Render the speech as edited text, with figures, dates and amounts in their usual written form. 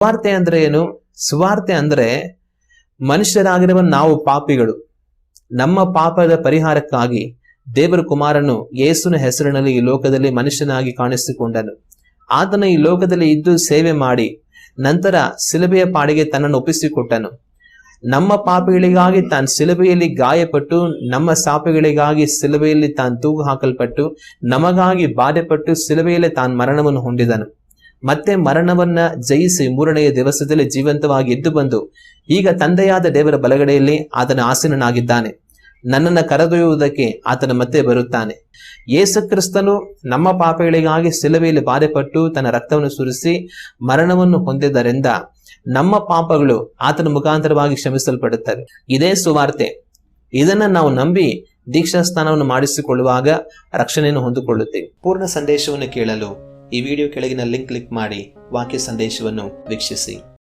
ಸುವಾರ್ತೆ ಅಂದ್ರೆ ಏನು? ಸುವಾರ್ತೆ ಅಂದ್ರೆ ಮನುಷ್ಯರಾಗಿರುವ ನಾವು ಪಾಪಿಗಳು, ನಮ್ಮ ಪಾಪದ ಪರಿಹಾರಕ್ಕಾಗಿ ದೇವರ ಕುಮಾರನು ಯೇಸುವಿನ ಹೆಸರಿನಲ್ಲಿ ಈ ಲೋಕದಲ್ಲಿ ಮನುಷ್ಯನಾಗಿ ಕಾಣಿಸಿಕೊಂಡನು. ಆತನು ಈ ಲೋಕದಲ್ಲಿ ಇದ್ದು ಸೇವೆ ಮಾಡಿ ನಂತರ ಶಿಲುಬೆಯ ಪಾಡಿಗೆ ತನ್ನನ್ನು ಒಪ್ಪಿಸಿಕೊಟ್ಟನು. ನಮ್ಮ ಪಾಪಗಳಿಗಾಗಿ ತಾನು ಶಿಲುಬೆಯಲ್ಲಿ ಗಾಯಪಟ್ಟು, ನಮ್ಮ ಶಾಪಗಳಿಗಾಗಿ ಶಿಲುಬೆಯಲ್ಲಿ ತಾನು ತೂಗು ಹಾಕಲ್ಪಟ್ಟು, ನಮಗಾಗಿ ಬಾಧೆಪಟ್ಟು ಶಿಲುಬೆಯಲ್ಲಿ ತಾನು ಮರಣವನ್ನು ಹೊಂದಿದನು. ಮತ್ತೆ ಮರಣವನ್ನ ಜಯಿಸಿ ಮೂರನೆಯ ದಿವಸದಲ್ಲಿ ಜೀವಂತವಾಗಿ ಎದ್ದು ಬಂದು ಈಗ ತಂದೆಯಾದ ದೇವರ ಬಲಗಡೆಯಲ್ಲಿ ಆತನ ಆಸೀನನಾಗಿದ್ದಾನೆ. ನನ್ನನ್ನು ಕರೆದೊಯ್ಯುವುದಕ್ಕೆ ಆತನ ಮತ್ತೆ ಬರುತ್ತಾನೆ. ಯೇಸು ಕ್ರಿಸ್ತನು ನಮ್ಮ ಪಾಪಗಳಿಗಾಗಿ ಶಿಲುಬೆಯಲ್ಲಿ ಬಾಧೆಪಟ್ಟು ತನ್ನ ರಕ್ತವನ್ನು ಸುರಿಸಿ ಮರಣವನ್ನು ಹೊಂದಿದ್ದರಿಂದ ನಮ್ಮ ಪಾಪಗಳು ಆತನ ಮುಖಾಂತರವಾಗಿ ಕ್ಷಮಿಸಲ್ಪಡುತ್ತವೆ. ಇದೇ ಸುವಾರ್ತೆ. ಇದನ್ನ ನಾವು ನಂಬಿ ದೀಕ್ಷಾ ಸ್ನಾನವನ್ನು ಮಾಡಿಸಿಕೊಳ್ಳುವಾಗ ರಕ್ಷಣೆಯನ್ನು ಹೊಂದಿಕೊಳ್ಳುತ್ತೇವೆ. ಪೂರ್ಣ ಸಂದೇಶವನ್ನು ಕೇಳಲು ಈ ವಿಡಿಯೋ ಕೆಳಗಿನ ಲಿಂಕ್ ಕ್ಲಿಕ್ ಮಾಡಿ ವಾಕ್ಯ ಸಂದೇಶವನ್ನು ವೀಕ್ಷಿಸಿ.